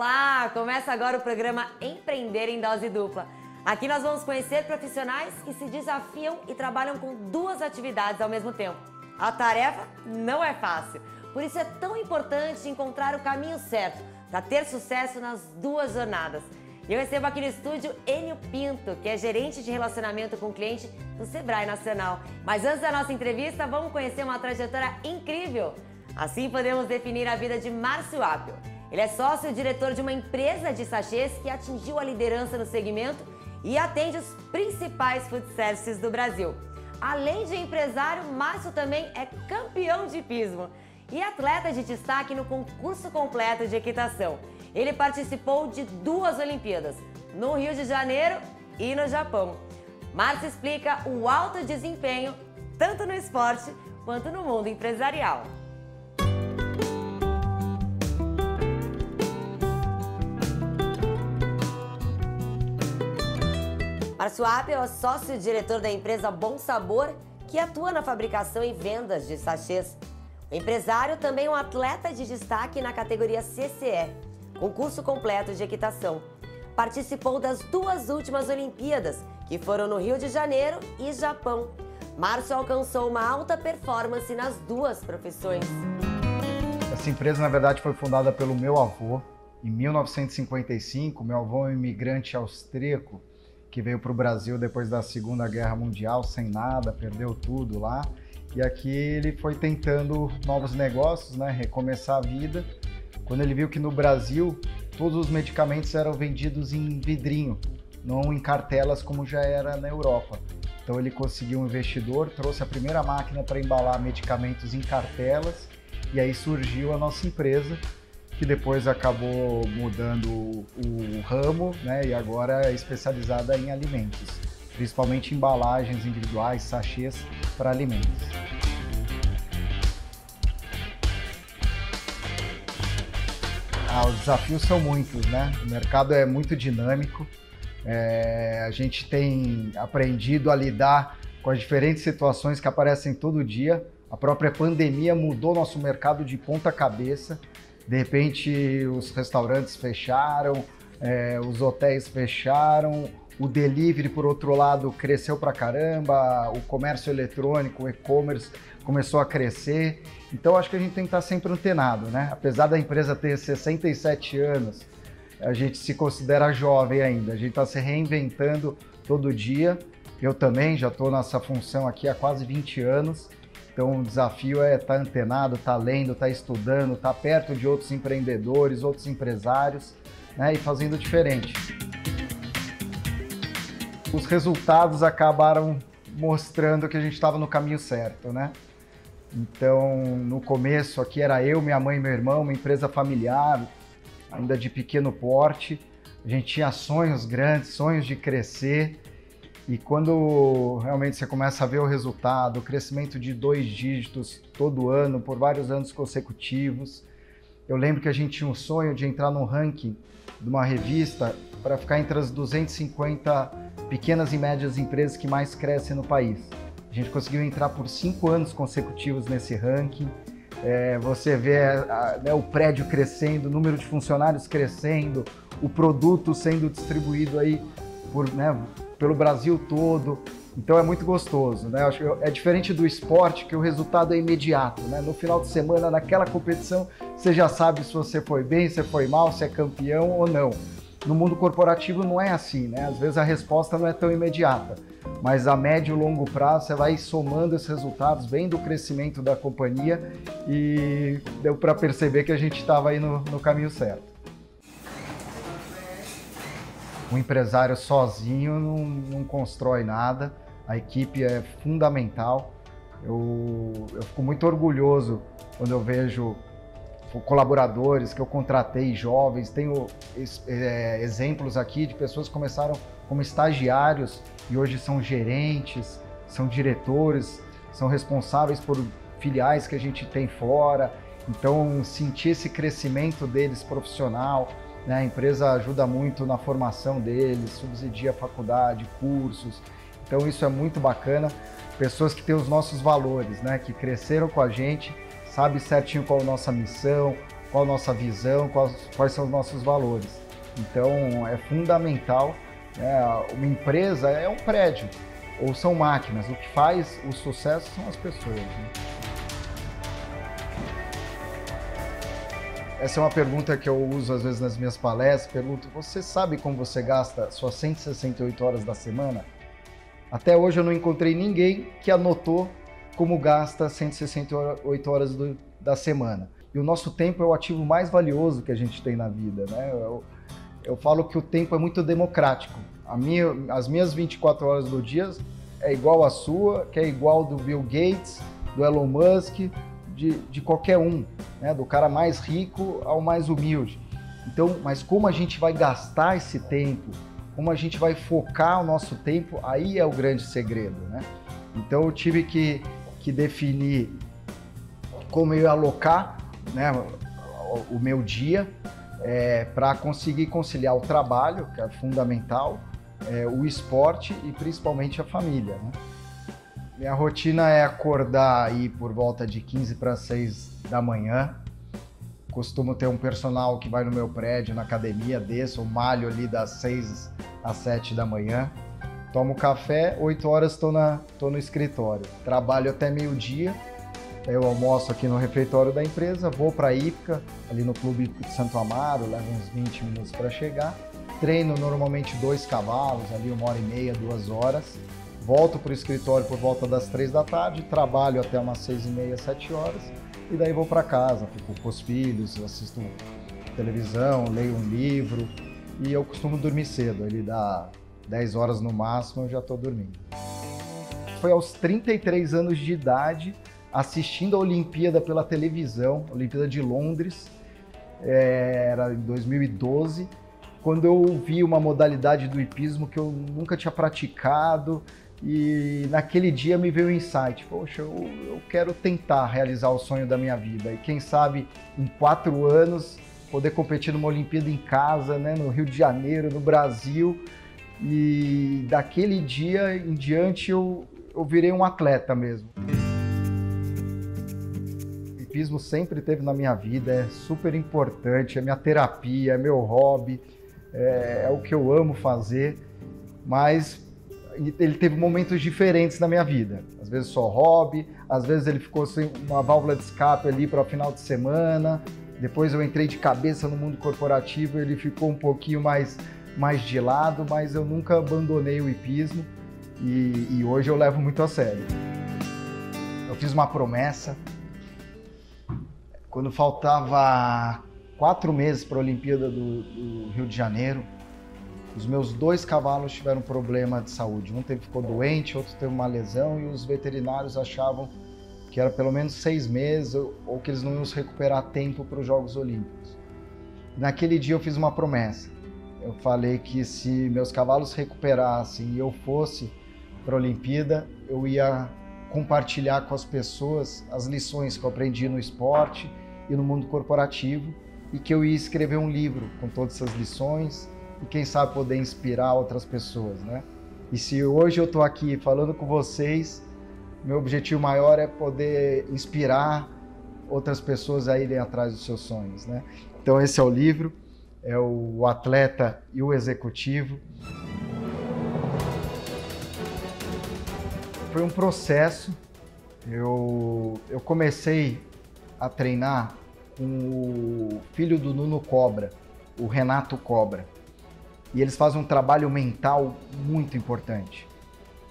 Olá! Começa agora o programa Empreender em Dose Dupla. Aqui nós vamos conhecer profissionais que se desafiam e trabalham com duas atividades ao mesmo tempo. A tarefa não é fácil, por isso é tão importante encontrar o caminho certo para ter sucesso nas duas jornadas. E eu recebo aqui no estúdio Enio Pinto, que é gerente de relacionamento com o cliente do Sebrae Nacional. Mas antes da nossa entrevista, vamos conhecer uma trajetória incrível. Assim podemos definir a vida de Márcio Appio. Ele é sócio e diretor de uma empresa de sachês que atingiu a liderança no segmento e atende os principais food services do Brasil. Além de empresário, Márcio também é campeão de hipismo e atleta de destaque no concurso completo de equitação. Ele participou de duas Olimpíadas, no Rio de Janeiro e no Japão. Márcio explica o alto desempenho, tanto no esporte quanto no mundo empresarial. Márcio Appio é sócio-diretor da empresa Bom Sabor, que atua na fabricação e vendas de sachês. O empresário também é um atleta de destaque na categoria CCE, concurso completo de equitação. Participou das duas últimas Olimpíadas, que foram no Rio de Janeiro e Japão. Márcio alcançou uma alta performance nas duas profissões. Essa empresa, na verdade, foi fundada pelo meu avô em 1955. Meu avô é um imigrante austríaco que veio para o Brasil depois da Segunda Guerra Mundial, sem nada, perdeu tudo lá. E aqui ele foi tentando novos negócios, né, recomeçar a vida. Quando ele viu que no Brasil todos os medicamentos eram vendidos em vidrinho, não em cartelas como já era na Europa. Então ele conseguiu um investidor, trouxe a primeira máquina para embalar medicamentos em cartelas e aí surgiu a nossa empresa, que depois acabou mudando o ramo, né, e agora é especializada em alimentos, principalmente embalagens individuais, sachês para alimentos. Os desafios são muitos, né? O mercado é muito dinâmico, a gente tem aprendido a lidar com as diferentes situações que aparecem todo dia. A própria pandemia mudou nosso mercado de ponta cabeça. De repente os restaurantes fecharam, os hotéis fecharam, o delivery, por outro lado, cresceu pra caramba, o comércio eletrônico, o e-commerce começou a crescer. Então acho que a gente tem que estar sempre antenado, né? Apesar da empresa ter 67 anos, a gente se considera jovem ainda, a gente está se reinventando todo dia. Eu também já estou nessa função aqui há quase 20 anos. Então o desafio é estar antenado, estar lendo, estar estudando, estar perto de outros empreendedores, outros empresários, né, e fazendo diferente. Os resultados acabaram mostrando que a gente estava no caminho certo, né? Então no começo aqui era eu, minha mãe e meu irmão, uma empresa familiar, ainda de pequeno porte. A gente tinha sonhos grandes, sonhos de crescer. E quando realmente você começa a ver o resultado, o crescimento de 2 dígitos todo ano, por vários anos consecutivos. Eu lembro que a gente tinha um sonho de entrar no ranking de uma revista para ficar entre as 250 pequenas e médias empresas que mais crescem no país. A gente conseguiu entrar por 5 anos consecutivos nesse ranking. Você vê o prédio crescendo, o número de funcionários crescendo, o produto sendo distribuído aí pelo Brasil todo, então é muito gostoso, né? Acho que é diferente do esporte, que o resultado é imediato, né? No final de semana, naquela competição, você já sabe se você foi bem, se foi mal, se é campeão ou não. No mundo corporativo não é assim, né? Às vezes a resposta não é tão imediata, mas a médio e longo prazo você vai somando esses resultados, vendo o crescimento da companhia e deu para perceber que a gente estava aí no caminho certo. Um empresário sozinho não constrói nada, a equipe é fundamental. Eu fico muito orgulhoso quando eu vejo colaboradores que eu contratei, jovens. Tenho exemplos aqui de pessoas que começaram como estagiários e hoje são gerentes, são diretores, são responsáveis por filiais que a gente tem fora. Então, sentir esse crescimento deles profissional, né? A empresa ajuda muito na formação deles, subsidia a faculdade, cursos. Então isso é muito bacana. Pessoas que têm os nossos valores, né? Que cresceram com a gente, sabem certinho qual é a nossa missão, qual a nossa visão, quais são os nossos valores. Então é fundamental, né? Uma empresa é um prédio, ou são máquinas, o que faz o sucesso são as pessoas, né? Essa é uma pergunta que eu uso às vezes nas minhas palestras, pergunto, você sabe como você gasta suas 168 horas da semana? Até hoje eu não encontrei ninguém que anotou como gasta 168 horas da semana. E o nosso tempo é o ativo mais valioso que a gente tem na vida, né? Eu falo que o tempo é muito democrático. As minhas 24 horas do dia é igual à sua, que é igual do Bill Gates, do Elon Musk, de qualquer um, né? Do cara mais rico ao mais humilde. Então, mas como a gente vai gastar esse tempo, como a gente vai focar o nosso tempo, aí é o grande segredo, né? Então eu tive que definir como eu ia alocar, né, o meu dia para conseguir conciliar o trabalho, que é fundamental, o esporte e principalmente a família, né? Minha rotina é acordar aí por volta de 15 para 6 da manhã. Costumo ter um personal que vai no meu prédio, na academia, desço, malho ali das 6 às 7 da manhã. Tomo café, 8 horas tô no escritório. Trabalho até meio-dia, eu almoço aqui no refeitório da empresa, vou para a Ípica, ali no Clube de Santo Amaro, levo uns 20 minutos para chegar. Treino normalmente 2 cavalos, ali 1h30, 2 horas. Volto para o escritório por volta das 3 da tarde, trabalho até umas 6h30, 7 horas. E daí vou para casa, fico com os filhos, assisto televisão, leio um livro. E eu costumo dormir cedo, ele dá 10 horas no máximo, eu já estou dormindo. Foi aos 33 anos de idade, assistindo a Olimpíada pela televisão, a Olimpíada de Londres, era em 2012, quando eu vi uma modalidade do hipismo que eu nunca tinha praticado, e naquele dia me veio o insight, poxa, eu quero tentar realizar o sonho da minha vida, e quem sabe em 4 anos poder competir numa Olimpíada em casa, né, no Rio de Janeiro, no Brasil, e daquele dia em diante eu virei um atleta mesmo. O hipismo sempre esteve na minha vida, é super importante, é minha terapia, é meu hobby, é o que eu amo fazer, mas ele teve momentos diferentes na minha vida. Às vezes só hobby, às vezes ele ficou sem uma válvula de escape ali para o final de semana, depois eu entrei de cabeça no mundo corporativo, ele ficou um pouquinho mais de lado, mas eu nunca abandonei o hipismo e hoje eu levo muito a sério. Eu fiz uma promessa, quando faltava 4 meses para a Olimpíada do Rio de Janeiro, os meus 2 cavalos tiveram problema de saúde. Um ficou doente, outro teve uma lesão e os veterinários achavam que era pelo menos 6 meses ou que eles não iam se recuperar a tempo para os Jogos Olímpicos. Naquele dia eu fiz uma promessa. Eu falei que se meus cavalos recuperassem e eu fosse para a Olimpíada, eu ia compartilhar com as pessoas as lições que eu aprendi no esporte e no mundo corporativo e que eu ia escrever um livro com todas essas lições e quem sabe poder inspirar outras pessoas, né? E se hoje eu estou aqui falando com vocês, meu objetivo maior é poder inspirar outras pessoas a irem atrás dos seus sonhos, né? Então esse é o livro, é o Atleta e o Executivo. Foi um processo, eu comecei a treinar com o filho do Nuno Cobra, o Renato Cobra. E eles fazem um trabalho mental muito importante.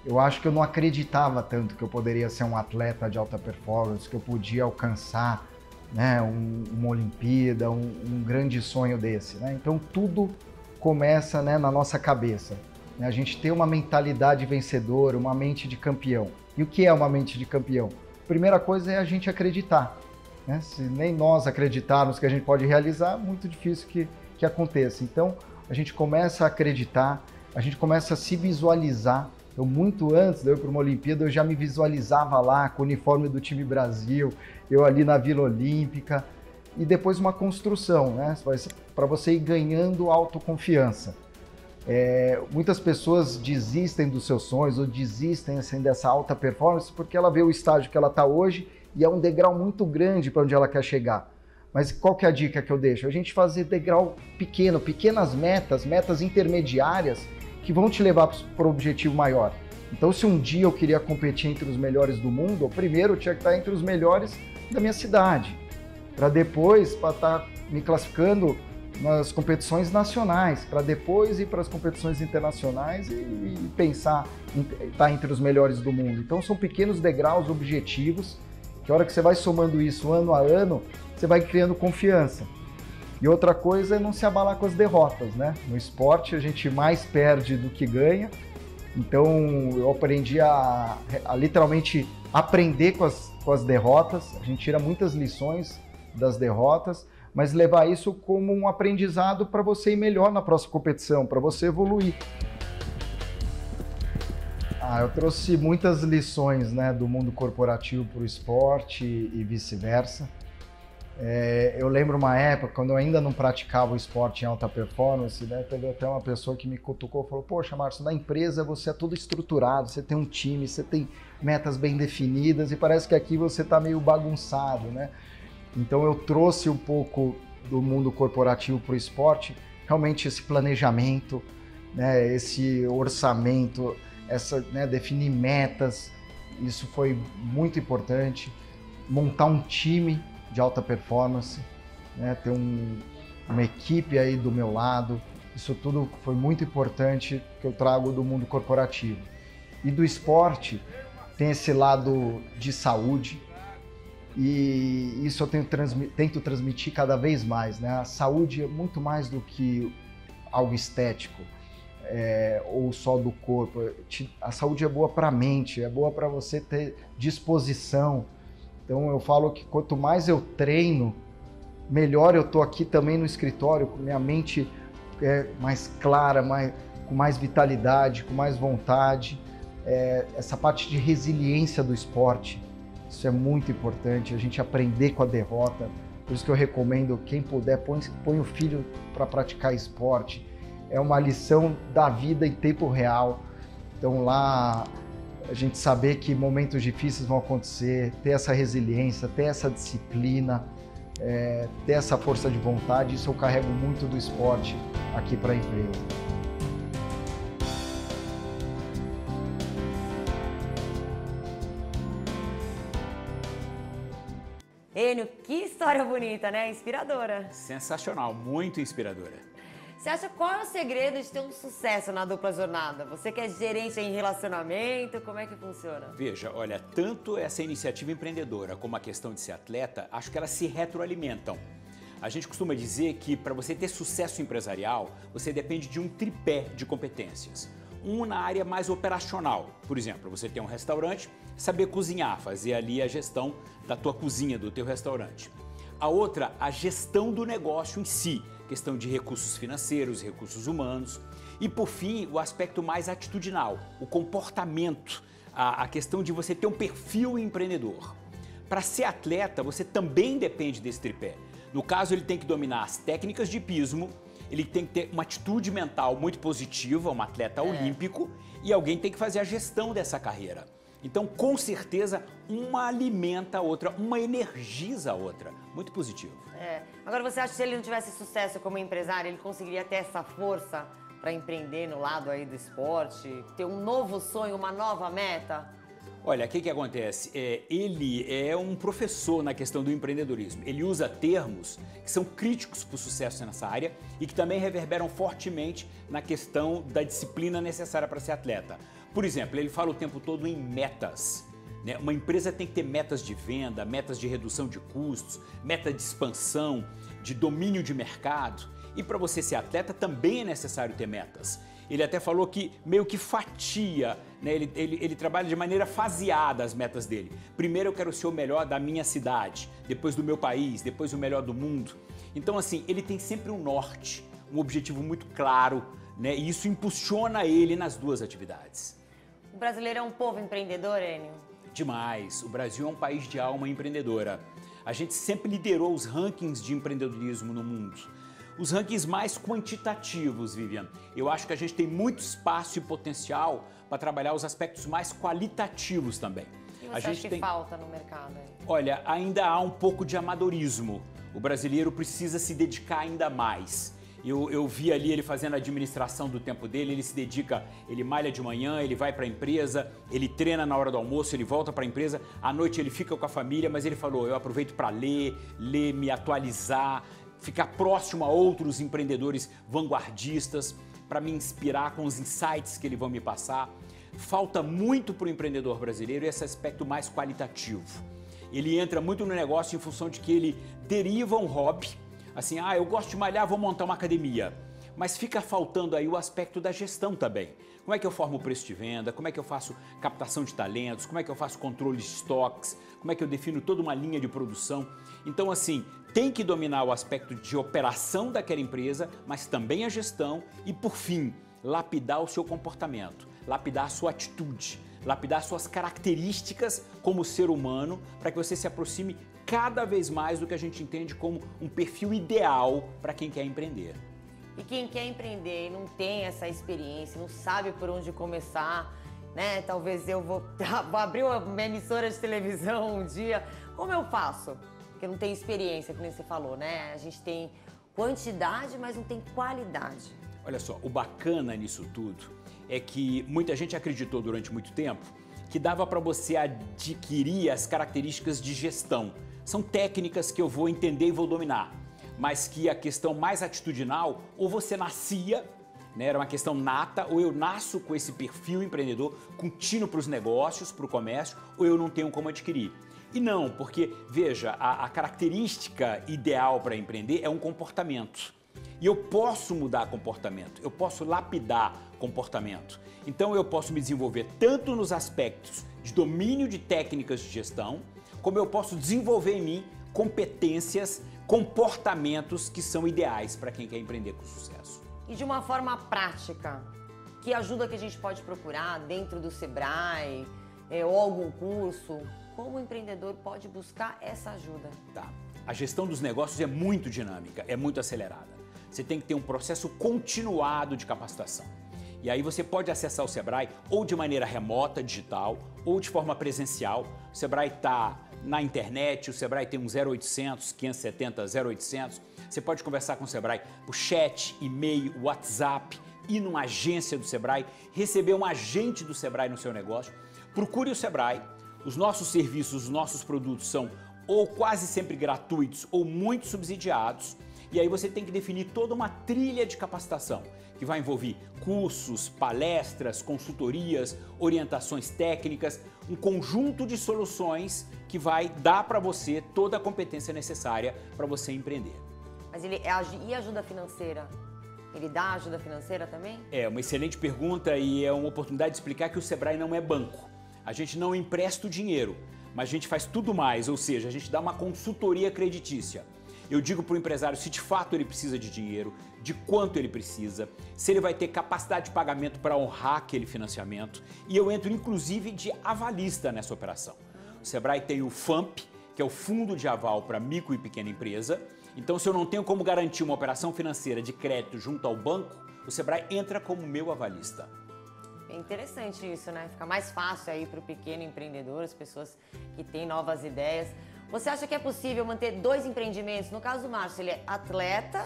Eu acho que eu não acreditava tanto que eu poderia ser um atleta de alta performance, que eu podia alcançar, né, uma Olimpíada, um grande sonho desse, né? Então tudo começa, né, na nossa cabeça. A gente tem uma mentalidade vencedora, uma mente de campeão. E o que é uma mente de campeão? A primeira coisa é a gente acreditar, né? Se nem nós acreditarmos que a gente pode realizar, é muito difícil que aconteça. Então a gente começa a acreditar, a gente começa a se visualizar. Eu, muito antes de eu ir para uma Olimpíada, eu já me visualizava lá com o uniforme do time Brasil, eu ali na Vila Olímpica, e depois uma construção, né? Para você ir ganhando autoconfiança. Muitas pessoas desistem dos seus sonhos ou desistem assim, dessa alta performance porque ela vê o estágio que ela está hoje e é um degrau muito grande para onde ela quer chegar. Mas qual que é a dica que eu deixo? A gente fazer degrau pequeno, pequenas metas, metas intermediárias que vão te levar para o objetivo maior. Então, se um dia eu queria competir entre os melhores do mundo, primeiro eu tinha que estar entre os melhores da minha cidade, para depois estar me classificando nas competições nacionais, para depois ir para as competições internacionais e pensar em estar entre os melhores do mundo. Então, são pequenos degraus objetivos, que a hora que você vai somando isso ano a ano, você vai criando confiança. E outra coisa é não se abalar com as derrotas, né? No esporte a gente mais perde do que ganha, então eu aprendi a literalmente aprender com as derrotas, a gente tira muitas lições das derrotas, mas levar isso como um aprendizado para você ir melhor na próxima competição, para você evoluir. Eu trouxe muitas lições, né, do mundo corporativo para o esporte e vice-versa. Eu lembro uma época, quando eu ainda não praticava o esporte em alta performance, né, teve até uma pessoa que me cutucou e falou: poxa, Márcio, na empresa você é tudo estruturado, você tem um time, você tem metas bem definidas e parece que aqui você está meio bagunçado, né? Então eu trouxe um pouco do mundo corporativo para o esporte, realmente esse planejamento, né, esse orçamento, definir metas, isso foi muito importante. Montar um time de alta performance, né, ter uma equipe aí do meu lado, isso tudo foi muito importante que eu trago do mundo corporativo. E do esporte tem esse lado de saúde, e isso eu tento transmitir cada vez mais, né? A saúde é muito mais do que algo estético, ou só do corpo. A saúde é boa para a mente, é boa para você ter disposição. Então eu falo que quanto mais eu treino, melhor eu tô aqui também no escritório, com minha mente mais clara, com mais vitalidade, com mais vontade. Essa parte de resiliência do esporte, isso é muito importante, a gente aprender com a derrota. Por isso que eu recomendo, quem puder, põe o filho para praticar esporte. É uma lição da vida em tempo real. Então lá, a gente saber que momentos difíceis vão acontecer, ter essa resiliência, ter essa disciplina, ter essa força de vontade, isso eu carrego muito do esporte aqui para a empresa. Enio, que história bonita, né? Inspiradora. Sensacional, muito inspiradora. Você acha qual é o segredo de ter um sucesso na dupla jornada? Você que é gerente em relacionamento, como é que funciona? Veja, olha, tanto essa iniciativa empreendedora como a questão de ser atleta, acho que elas se retroalimentam. A gente costuma dizer que para você ter sucesso empresarial, você depende de um tripé de competências. Um na área mais operacional, por exemplo, você tem um restaurante, saber cozinhar, fazer ali a gestão da tua cozinha, do teu restaurante. A outra, a gestão do negócio em si, questão de recursos financeiros, recursos humanos. E por fim, o aspecto mais atitudinal, o comportamento, a questão de você ter um perfil empreendedor. Para ser atleta, você também depende desse tripé. No caso, ele tem que dominar as técnicas de hipismo, ele tem que ter uma atitude mental muito positiva, um atleta olímpico, e alguém tem que fazer a gestão dessa carreira. Então, com certeza, uma alimenta a outra, uma energiza a outra. Muito positivo. Agora, você acha que se ele não tivesse sucesso como empresário, ele conseguiria ter essa força para empreender no lado aí do esporte, ter um novo sonho, uma nova meta? Olha, o que acontece? Ele é um professor na questão do empreendedorismo. Ele usa termos que são críticos para o sucesso nessa área e que também reverberam fortemente na questão da disciplina necessária para ser atleta. Por exemplo, ele fala o tempo todo em metas. Né? Uma empresa tem que ter metas de venda, metas de redução de custos, meta de expansão, de domínio de mercado. E para você ser atleta também é necessário ter metas. Ele até falou que meio que fatia, né? Ele trabalha de maneira faseada as metas dele. Primeiro eu quero ser o melhor da minha cidade, depois do meu país, depois o melhor do mundo. Então assim, ele tem sempre um norte, um objetivo muito claro, né? E isso impulsiona ele nas duas atividades. O brasileiro é um povo empreendedor, Enio? Demais. O Brasil é um país de alma empreendedora. A gente sempre liderou os rankings de empreendedorismo no mundo. Os rankings mais quantitativos, Vivian. Eu acho que a gente tem muito espaço e potencial para trabalhar os aspectos mais qualitativos também. E você acha que falta no mercado? Olha, ainda há um pouco de amadorismo. O brasileiro precisa se dedicar ainda mais. Eu vi ali ele fazendo a administração do tempo dele, ele se dedica, ele malha de manhã, ele vai para a empresa, ele treina na hora do almoço, ele volta para a empresa, à noite ele fica com a família, mas ele falou, eu aproveito para ler, me atualizar, ficar próximo a outros empreendedores vanguardistas, para me inspirar com os insights que eles vão me passar. Falta muito para o empreendedor brasileiro esse aspecto mais qualitativo. Ele entra muito no negócio em função de que ele deriva um hobby, assim, eu gosto de malhar, vou montar uma academia. Mas fica faltando aí o aspecto da gestão também. Como é que eu formo o preço de venda? Como é que eu faço captação de talentos? Como é que eu faço controle de estoques? Como é que eu defino toda uma linha de produção? Então, assim, tem que dominar o aspecto de operação daquela empresa, mas também a gestão e, por fim, lapidar o seu comportamento, lapidar a sua atitude, lapidar suas características como ser humano para que você se aproxime cada vez mais do que a gente entende como um perfil ideal para quem quer empreender. E quem quer empreender e não tem essa experiência, não sabe por onde começar, né? Talvez eu vou abrir uma emissora de televisão um dia. Como eu faço? Porque não tem experiência, como você falou, né? A gente tem quantidade, mas não tem qualidade. Olha só, o bacana nisso tudo é que muita gente acreditou durante muito tempo que dava para você adquirir as características de gestão. São técnicas que eu vou entender e vou dominar, mas que a questão mais atitudinal, ou você nascia, né, era uma questão nata, ou eu nasço com esse perfil empreendedor, contínuo para os negócios, para o comércio, ou eu não tenho como adquirir. E não, porque, veja, a característica ideal para empreender é um comportamento. E eu posso mudar comportamento, eu posso lapidar comportamento. Então eu posso me desenvolver tanto nos aspectos de domínio de técnicas de gestão, como eu posso desenvolver em mim competências, comportamentos que são ideais para quem quer empreender com sucesso. E de uma forma prática, que ajuda que a gente pode procurar dentro do Sebrae ou algum curso, como o empreendedor pode buscar essa ajuda? Tá. A gestão dos negócios é muito dinâmica, é muito acelerada. Você tem que ter um processo continuado de capacitação. E aí você pode acessar o Sebrae ou de maneira remota, digital, ou de forma presencial. O Sebrae está na internet, o Sebrae tem um 0800 570 0800. Você pode conversar com o Sebrae por chat, e-mail, WhatsApp, ir numa agência do Sebrae, receber um agente do Sebrae no seu negócio. Procure o Sebrae. Os nossos serviços, os nossos produtos são ou quase sempre gratuitos ou muito subsidiados. E aí você tem que definir toda uma trilha de capacitação, que vai envolver cursos, palestras, consultorias, orientações técnicas, um conjunto de soluções que vai dar para você toda a competência necessária para você empreender. Mas e ajuda financeira? Ele dá ajuda financeira também? É uma excelente pergunta e é uma oportunidade de explicar que o Sebrae não é banco. A gente não empresta o dinheiro, mas a gente faz tudo mais, ou seja, a gente dá uma consultoria creditícia. Eu digo para o empresário se de fato ele precisa de dinheiro, de quanto ele precisa, se ele vai ter capacidade de pagamento para honrar aquele financiamento. E eu entro inclusive de avalista nessa operação. O Sebrae tem o FAMP, que é o Fundo de Aval para Micro e Pequena Empresa. Então, se eu não tenho como garantir uma operação financeira de crédito junto ao banco, o Sebrae entra como meu avalista. É interessante isso, né? Fica mais fácil aí para o pequeno empreendedor, as pessoas que têm novas ideias. Você acha que é possível manter 2 empreendimentos? No caso do Márcio, ele é atleta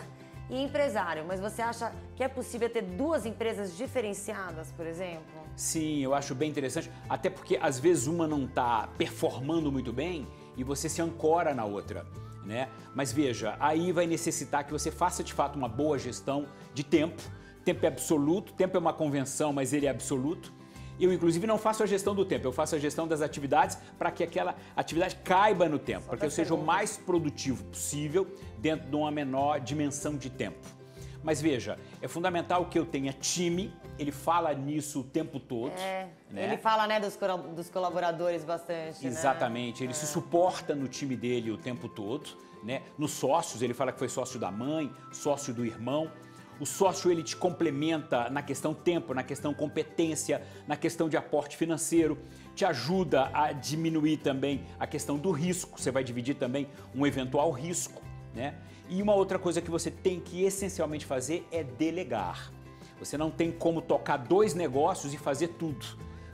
e empresário, mas você acha que é possível ter 2 empresas diferenciadas, por exemplo? Sim, eu acho bem interessante, até porque às vezes uma não está performando muito bem e você se ancora na outra, né? Mas veja, aí vai necessitar que você faça de fato uma boa gestão de tempo. Tempo é absoluto, tempo é uma convenção, mas ele é absoluto. Eu, inclusive, não faço a gestão do tempo, eu faço a gestão das atividades para que aquela atividade caiba no tempo, para que eu seja o mais produtivo possível dentro de uma menor dimensão de tempo. Mas veja, é fundamental que eu tenha time, ele fala nisso o tempo todo. Né? Ele fala, né, dos colaboradores bastante. Exatamente, né? Ele se suporta no time dele o tempo todo, né? Nos sócios, ele fala que foi sócio da mãe, sócio do irmão. O sócio, ele te complementa na questão tempo, na questão competência, na questão de aporte financeiro, te ajuda a diminuir também a questão do risco, você vai dividir também um eventual risco, né? E uma outra coisa que você tem que essencialmente fazer é delegar. Você não tem como tocar 2 negócios e fazer tudo.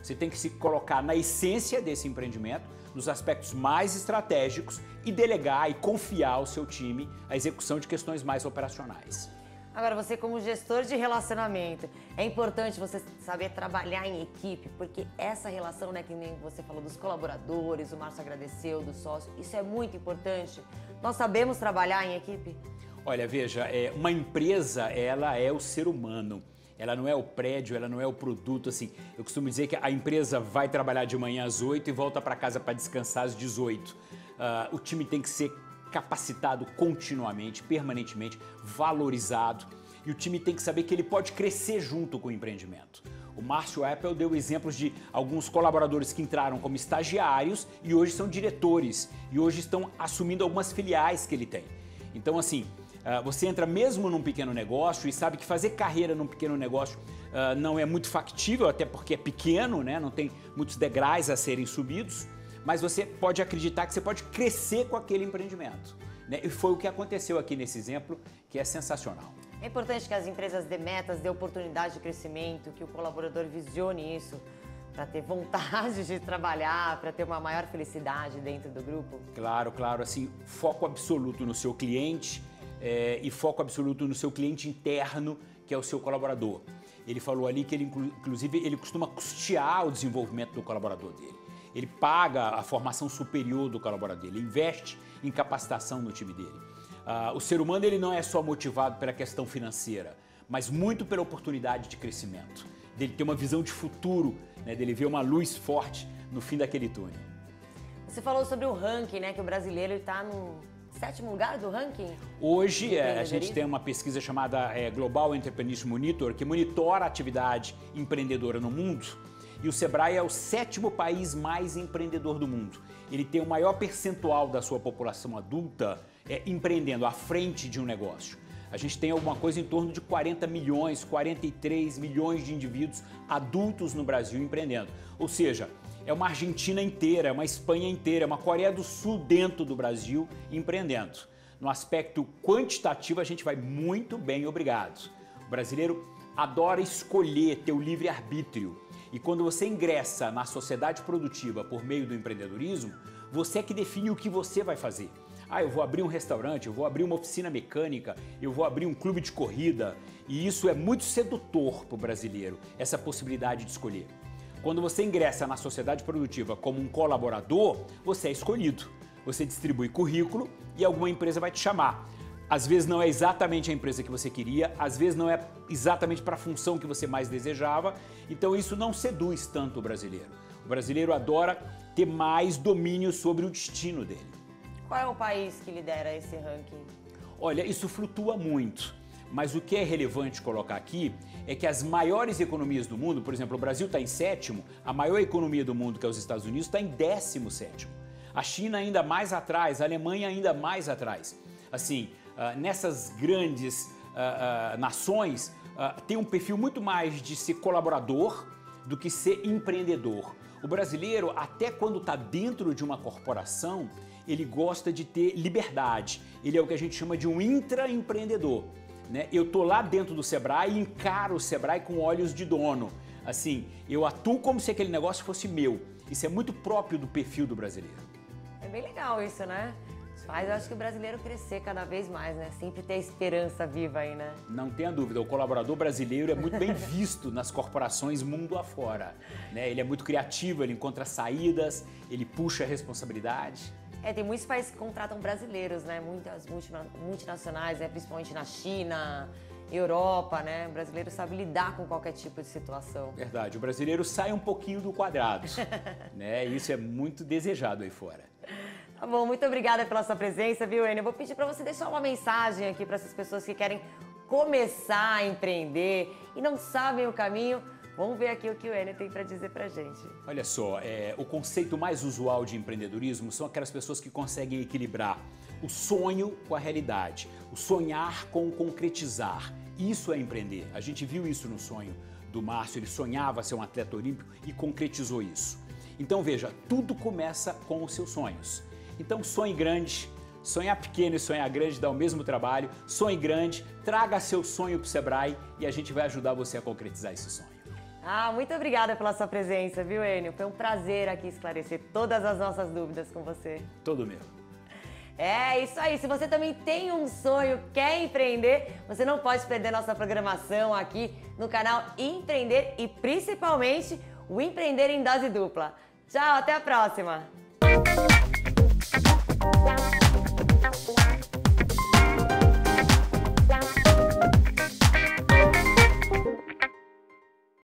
Você tem que se colocar na essência desse empreendimento, nos aspectos mais estratégicos e delegar e confiar ao seu time a execução de questões mais operacionais. Agora, você como gestor de relacionamento, é importante você saber trabalhar em equipe, porque essa relação, né, que nem você falou dos colaboradores, o Márcio agradeceu, do sócio, isso é muito importante. Nós sabemos trabalhar em equipe? Olha, veja, uma empresa, ela é o ser humano. Ela não é o prédio, ela não é o produto, assim. Eu costumo dizer que a empresa vai trabalhar de manhã às 8 e volta para casa para descansar às 18. O time tem que ser capacitado continuamente, permanentemente, valorizado. E o time tem que saber que ele pode crescer junto com o empreendimento. O Márcio Apple deu exemplos de alguns colaboradores que entraram como estagiários e hoje são diretores. E hoje estão assumindo algumas filiais que ele tem. Então, assim, você entra mesmo num pequeno negócio e sabe que fazer carreira num pequeno negócio não é muito factível, até porque é pequeno, né? Não tem muitos degraus a serem subidos, mas você pode acreditar que você pode crescer com aquele empreendimento, né? E foi o que aconteceu aqui nesse exemplo, que é sensacional. É importante que as empresas dê metas, dê oportunidade de crescimento, que o colaborador visione isso para ter vontade de trabalhar, para ter uma maior felicidade dentro do grupo? Claro, claro, assim, foco absoluto no seu cliente e foco absoluto no seu cliente interno, que é o seu colaborador. Ele falou ali que ele, inclusive, ele costuma custear o desenvolvimento do colaborador dele. Ele paga a formação superior do colaborador dele, investe em capacitação no time dele. O ser humano ele não é só motivado pela questão financeira, mas muito pela oportunidade de crescimento, dele ter uma visão de futuro, né, dele ver uma luz forte no fim daquele túnel. Você falou sobre o ranking, né, que o brasileiro está no 7º lugar do ranking? Hoje a gente tem uma pesquisa chamada Global Entrepreneurship Monitor, que monitora a atividade empreendedora no mundo. E o Sebrae é o 7º país mais empreendedor do mundo. Ele tem o maior percentual da sua população adulta empreendendo à frente de um negócio. A gente tem alguma coisa em torno de 40 milhões, 43 milhões de indivíduos adultos no Brasil empreendendo. Ou seja, é uma Argentina inteira, é uma Espanha inteira, é uma Coreia do Sul dentro do Brasil empreendendo. No aspecto quantitativo, a gente vai muito bem, obrigado. O brasileiro adora escolher, ter o livre-arbítrio. E quando você ingressa na sociedade produtiva por meio do empreendedorismo, você é que define o que você vai fazer. Eu vou abrir um restaurante, eu vou abrir uma oficina mecânica, eu vou abrir um clube de corrida. E isso é muito sedutor para o brasileiro, essa possibilidade de escolher. Quando você ingressa na sociedade produtiva como um colaborador, você é escolhido. Você distribui currículo e alguma empresa vai te chamar. Às vezes não é exatamente a empresa que você queria, às vezes não é exatamente para a função que você mais desejava, então isso não seduz tanto o brasileiro. O brasileiro adora ter mais domínio sobre o destino dele. Qual é o país que lidera esse ranking? Olha, isso flutua muito, mas o que é relevante colocar aqui é que as maiores economias do mundo, por exemplo, o Brasil está em 7º, a maior economia do mundo, que é os Estados Unidos, está em 17º. A China ainda mais atrás, a Alemanha ainda mais atrás. Assim, nessas grandes nações, tem um perfil muito mais de ser colaborador do que ser empreendedor. O brasileiro, até quando está dentro de uma corporação, ele gosta de ter liberdade. Ele é o que a gente chama de um intraempreendedor, né? Eu tô lá dentro do Sebrae e encaro o Sebrae com olhos de dono. Assim, eu atuo como se aquele negócio fosse meu. Isso é muito próprio do perfil do brasileiro. É bem legal isso, né? Faz, eu acho que o brasileiro crescer cada vez mais, né? Sempre ter a esperança viva aí, né? Não tenha dúvida, o colaborador brasileiro é muito bem visto nas corporações mundo afora, né? Ele é muito criativo, ele encontra saídas, ele puxa a responsabilidade. Tem muitos países que contratam brasileiros, né? Muitas multinacionais, né? Principalmente na China, Europa, né? O brasileiro sabe lidar com qualquer tipo de situação. Verdade, o brasileiro sai um pouquinho do quadrado, né? Isso é muito desejado aí fora. Tá bom, muito obrigada pela sua presença, viu, Enio? Eu vou pedir para você deixar uma mensagem aqui para essas pessoas que querem começar a empreender e não sabem o caminho. Vamos ver aqui o que o Enio tem para dizer pra gente. Olha só, o conceito mais usual de empreendedorismo são aquelas pessoas que conseguem equilibrar o sonho com a realidade, o sonhar com o concretizar. Isso é empreender. A gente viu isso no sonho do Márcio, ele sonhava ser um atleta olímpico e concretizou isso. Então veja, tudo começa com os seus sonhos. Então sonhe grande, sonhar pequeno e sonhar grande dá o mesmo trabalho. Sonhe grande, traga seu sonho para o Sebrae e a gente vai ajudar você a concretizar esse sonho. Muito obrigada pela sua presença, viu, Enio? Foi um prazer aqui esclarecer todas as nossas dúvidas com você. Todo meu. É isso aí, se você também tem um sonho, quer empreender, você não pode perder nossa programação aqui no canal Empreender e principalmente o Empreender em Dose Dupla. Tchau, até a próxima!